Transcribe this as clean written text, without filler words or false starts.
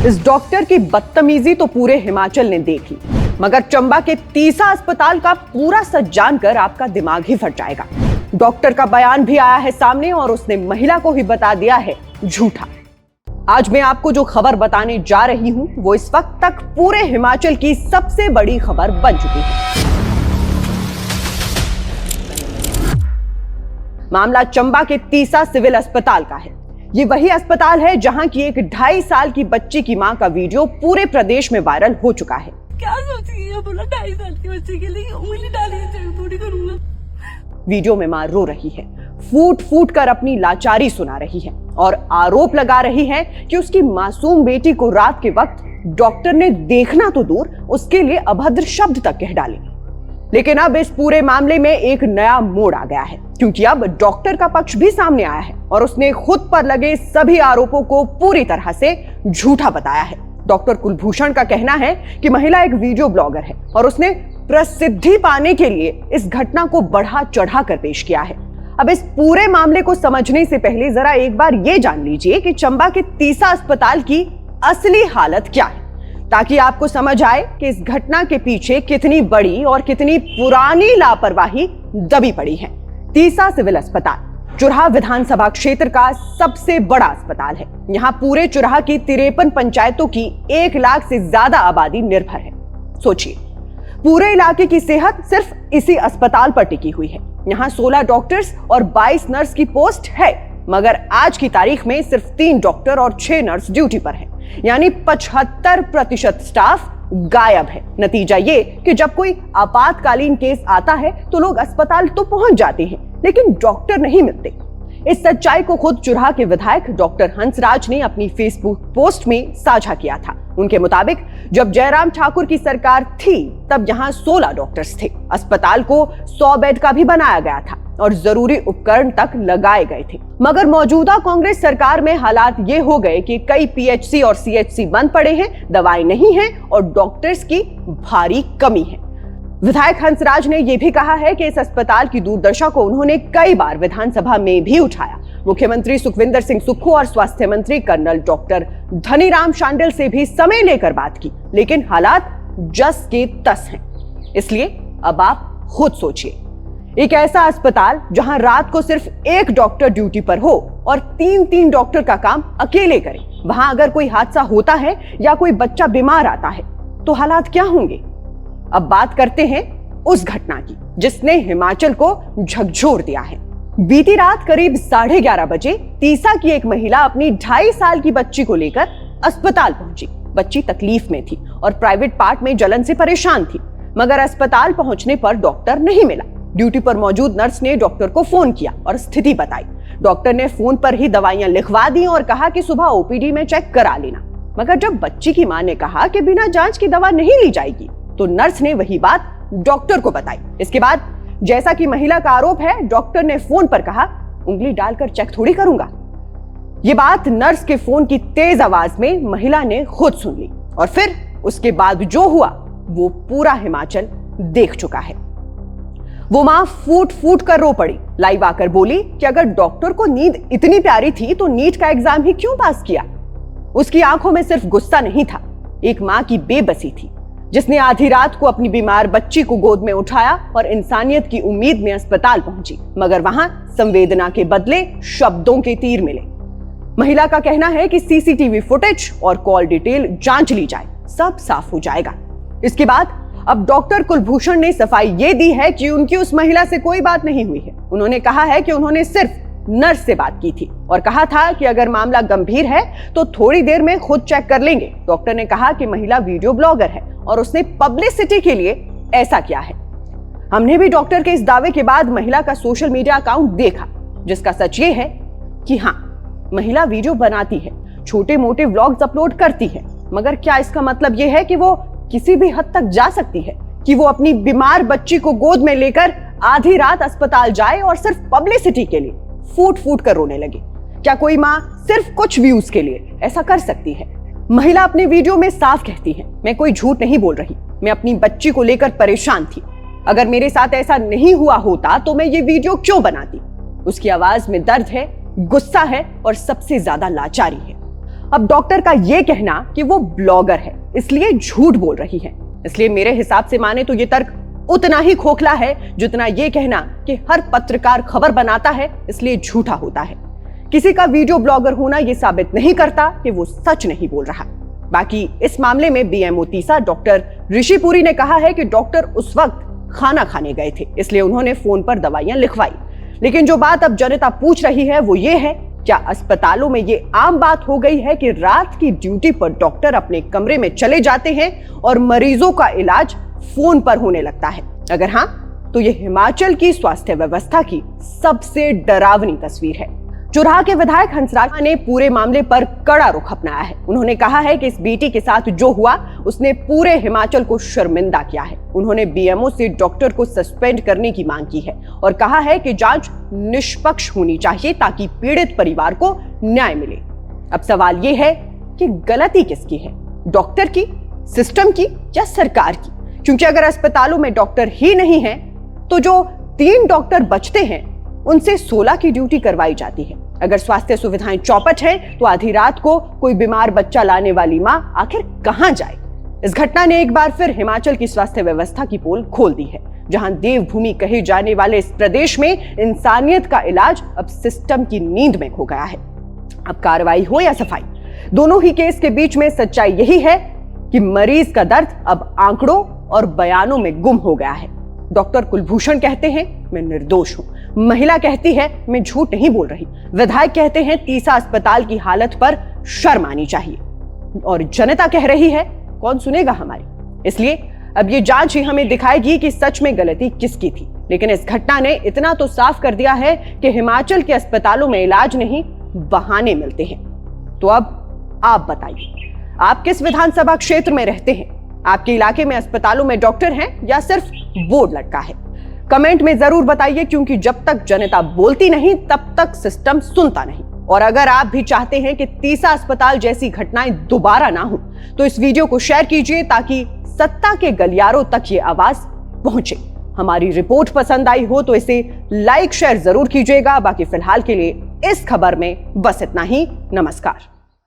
इस डॉक्टर की बदतमीजी तो पूरे हिमाचल ने देख ली, मगर चंबा के तीसा अस्पताल का पूरा सच जानकर आपका दिमाग ही फट जाएगा। डॉक्टर का बयान भी आया है सामने और उसने महिला को ही बता दिया है झूठा। आज मैं आपको जो खबर बताने जा रही हूं वो इस वक्त तक पूरे हिमाचल की सबसे बड़ी खबर बन चुकी है। मामला चंबा के तीसा सिविल अस्पताल का है। ये वही अस्पताल है जहां की एक 2.5 साल की बच्ची की मां का वीडियो पूरे प्रदेश में वायरल हो चुका है। क्या सोची है बोला 2.5 साल की बच्ची के लिए उंगली डाली है, थोड़ी करूंगा। वीडियो में मां रो रही है, फूट फूट कर अपनी लाचारी सुना रही है और आरोप लगा रही है कि उसकी मासूम बेटी को रात के वक्त डॉक्टर ने देखना तो दूर उसके लिए अभद्र शब्द तक कह डाले। लेकिन अब इस पूरे मामले में एक नया मोड़ आ गया है, क्योंकि अब डॉक्टर का पक्ष भी सामने आया है और उसने खुद पर लगे सभी आरोपों को पूरी तरह से झूठा बताया है। डॉक्टर कुलभूषण का कहना है कि महिला एक वीडियो ब्लॉगर है और उसने प्रसिद्धि पाने के लिए इस घटना को बढ़ा चढ़ा कर पेश किया है। अब इस पूरे मामले को समझने से पहले जरा एक बार ये जान लीजिए कि चंबा के तीसा अस्पताल की असली हालत क्या है, ताकि आपको समझ आए कि इस घटना के पीछे कितनी बड़ी और कितनी पुरानी लापरवाही दबी पड़ी है। तीसा सिविल अस्पताल चुराह विधानसभा क्षेत्र का सबसे बड़ा अस्पताल है। यहाँ पूरे चुराह की 53 पंचायतों की 1 लाख से ज्यादा आबादी निर्भर है। सोचिए, पूरे इलाके की सेहत सिर्फ इसी अस्पताल पर टिकी हुई है। यहाँ 16 डॉक्टर्स और 22 नर्स की पोस्ट है, मगर आज की तारीख में सिर्फ 3 डॉक्टर और 6 नर्स ड्यूटी पर हैं। यानी 75% स्टाफ गायब है। नतीजा ये कि जब कोई आपातकालीन केस आता है तो लोग अस्पताल तो पहुंच जाते हैं, लेकिन डॉक्टर नहीं मिलते। इस सच्चाई को खुद चुराह के विधायक डॉक्टर हंसराज ने अपनी फेसबुक पोस्ट में साझा किया था। उनके मुताबिक जब जयराम ठाकुर की सरकार थी तब यहाँ 16 डॉक्टर्स थे। अस्पताल को 100 बेड का भी बनाया गया था और जरूरी उपकरण तक लगाए गए थे। मगर मौजूदा कांग्रेस सरकार में हालात ये हो गए कि कई पीएचसी और सीएचसी बंद पड़े हैं, दवाएं नहीं हैं और डॉक्टर्स की भारी कमी है। विधायक हंसराज ने यह भी कहा है कि इस अस्पताल की दुर्दशा को उन्होंने कई बार विधानसभा में भी उठाया। मुख्यमंत्री सुखविंदर सिंह सुक्खू और स्वास्थ्य मंत्री कर्नल डॉक्टर धनीराम शांडिल से भी समय लेकर बात की, लेकिन हालात जस के तस हैं। इसलिए अब आप खुद सोचिए, एक ऐसा अस्पताल जहां रात को सिर्फ 1 डॉक्टर ड्यूटी पर हो और 3 डॉक्टर का काम अकेले करें, वहां अगर कोई हादसा होता है या कोई बच्चा बीमार आता है तो हालात क्या होंगे। अब बात करते हैं उस घटना की जिसने हिमाचल को झकझोर दिया है। बीती रात करीब 11:30 बजे तीसा की एक महिला अपनी 2.5 साल की बच्ची को लेकर अस्पताल पहुंची। बच्ची तकलीफ में थी और प्राइवेट पार्ट में जलन से परेशान थी, मगर अस्पताल पहुंचने पर डॉक्टर नहीं मिला। ड्यूटी पर मौजूद नर्स ने डॉक्टर को फोन किया और स्थिति बताई। डॉक्टर ने फोन पर ही दवाइयां लिखवा दी और कहा कि सुबह ओपीडी में चेक करा लेना। मगर जब बच्ची की मां ने कहा कि बिना जांच की दवा नहीं ली जाएगी तो नर्स ने वही बात डॉक्टर को बताई। इसके बाद जैसा कि महिला का आरोप है, डॉक्टर ने फोन पर कहा उंगली डालकर चेक थोड़ी करूंगा। ये बात नर्स के फोन की तेज आवाज में महिला ने खुद सुन ली और फिर उसके बाद जो हुआ वो पूरा हिमाचल देख चुका है। वो मां फूट फूट कर रो पड़ी। लाइव आकर बोली कि अगर डॉक्टर को नींद इतनी प्यारी थी तो नीट का एग्जाम ही क्यों पास किया। उसकी आंखों में सिर्फ गुस्सा नहीं था, एक मां की बेबसी थी जिसने आधी रात को अपनी बीमार बच्ची को गोद में उठाया और इंसानियत की उम्मीद में अस्पताल पहुंची, मगर वहां संवेदना के बदले शब्दों के तीर मिले। महिला का कहना है कि सीसीटीवी फुटेज और कॉल डिटेल जांच ली जाए, सब साफ हो जाएगा। इसके बाद अब डॉक्टर कुलभूषण ने सफाई ये दी है कि उनकी उस महिला से कोई बात नहीं हुई है। उन्होंने कहा है कि उन्होंने सिर्फ नर्स से बात की थी और कहा था कि अगर मामला गंभीर है तो थोड़ी देर में खुद चेक कर लेंगे। डॉक्टर ने कहा कि महिला वीडियो ब्लॉगर है और उसने पब्लिसिटी के लिए ऐसा किया है। हमने भी डॉक्टर के इस दावे के बाद महिला का सोशल मीडिया अकाउंट देखा, जिसका सच ये है कि हाँ, महिला वीडियो बनाती है, छोटे मोटे व्लॉग्स अपलोड करती है, मगर क्या इसका मतलब ये है कि वो किसी भी हद तक जा सकती है कि वो अपनी बीमार बच्ची को गोद में लेकर आधी रात अस्पताल जाए और सिर्फ पब्लिसिटी के लिए फूट फूट कर रोने लगे। क्या कोई मां सिर्फ कुछ व्यूज के लिए ऐसा कर सकती है? महिला अपने वीडियो में साफ कहती है, मैं कोई झूठ नहीं बोल रही, मैं अपनी बच्ची को लेकर परेशान थी। अगर मेरे साथ ऐसा नहीं हुआ होता तो मैं ये वीडियो क्यों बनाती। उसकी आवाज में दर्द है, गुस्सा है और सबसे ज्यादा लाचारी है। अब डॉक्टर का यह कहना कि वो ब्लॉगर है इसलिए झूठ बोल रही है, इसलिए मेरे हिसाब से माने तो ये तर्क उतना ही खोखला है जितना ये कहना कि हर पत्रकार खबर बनाता है इसलिए झूठा होता है। किसी का वीडियो ब्लॉगर होना यह साबित नहीं करता कि वो सच नहीं बोल रहा। बाकी इस मामले में बीएमओ तीसा डॉक्टर ऋषि पुरी ने कहा है कि डॉक्टर उस वक्त खाना खाने गए थे इसलिए उन्होंने फोन पर दवाइयां लिखवाई। लेकिन जो बात अब जनता पूछ रही है वो ये है, क्या अस्पतालों में ये आम बात हो गई है कि रात की ड्यूटी पर डॉक्टर अपने कमरे में चले जाते हैं और मरीजों का इलाज फोन पर होने लगता है? अगर हां, तो ये हिमाचल की स्वास्थ्य व्यवस्था की सबसे डरावनी तस्वीर है। चुराह के विधायक हंसराज ने पूरे मामले पर कड़ा रुख अपनाया है। उन्होंने कहा है कि इस बेटी के साथ जो हुआ उसने पूरे हिमाचल को शर्मिंदा किया है। उन्होंने बीएमओ से डॉक्टर को सस्पेंड करने की मांग की है और कहा है कि जांच निष्पक्ष होनी चाहिए ताकि पीड़ित परिवार को न्याय मिले। अब सवाल यह है कि गलती किसकी है, डॉक्टर की, सिस्टम की या सरकार की? क्योंकि अगर अस्पतालों में डॉक्टर ही नहीं है तो जो 3 डॉक्टर बचते हैं उनसे 16 की ड्यूटी करवाई जाती है। अगर स्वास्थ्य सुविधाएं चौपट हैं तो आधी रात को कोई बीमार बच्चा लाने वाली मां आखिर कहां जाए? इस घटना ने एक बार फिर हिमाचल की स्वास्थ्य व्यवस्था की पोल खोल दी है। जहां देवभूमि कहे जाने वाले इस प्रदेश में इंसानियत का इलाज अब सिस्टम की नींद में खो गया है। अब कार्रवाई हो या सफाई, दोनों ही केस के बीच में सच्चाई यही है कि मरीज का दर्द अब आंकड़ों और बयानों में गुम हो गया है। डॉक्टर कुलभूषण कहते हैं मैं निर्दोष हूं, महिला कहती है मैं झूठ नहीं बोल रही, विधायक कहते हैं तीसा अस्पताल की हालत पर शर्म आनी चाहिए, और जनता कह रही है कौन सुनेगा हमारी। इसलिए अब ये जांच ही हमें दिखाएगी कि सच में गलती किसकी थी। लेकिन इस घटना ने इतना तो साफ कर दिया है कि हिमाचल के अस्पतालों में इलाज नहीं बहाने मिलते हैं। तो अब आप बताइए, आप किस विधानसभा क्षेत्र में रहते हैं? आपके इलाके में अस्पतालों में डॉक्टर हैं या सिर्फ बोर्ड लटका है? कमेंट में जरूर बताइए, क्योंकि जब तक जनता बोलती नहीं तब तक सिस्टम सुनता नहीं। और अगर आप भी चाहते हैं कि तीसा अस्पताल जैसी घटनाएं दोबारा ना हो तो इस वीडियो को शेयर कीजिए ताकि सत्ता के गलियारों तक ये आवाज पहुंचे। हमारी रिपोर्ट पसंद आई हो तो इसे लाइक शेयर जरूर कीजिएगा। बाकी फिलहाल के लिए इस खबर में बस इतना ही। नमस्कार।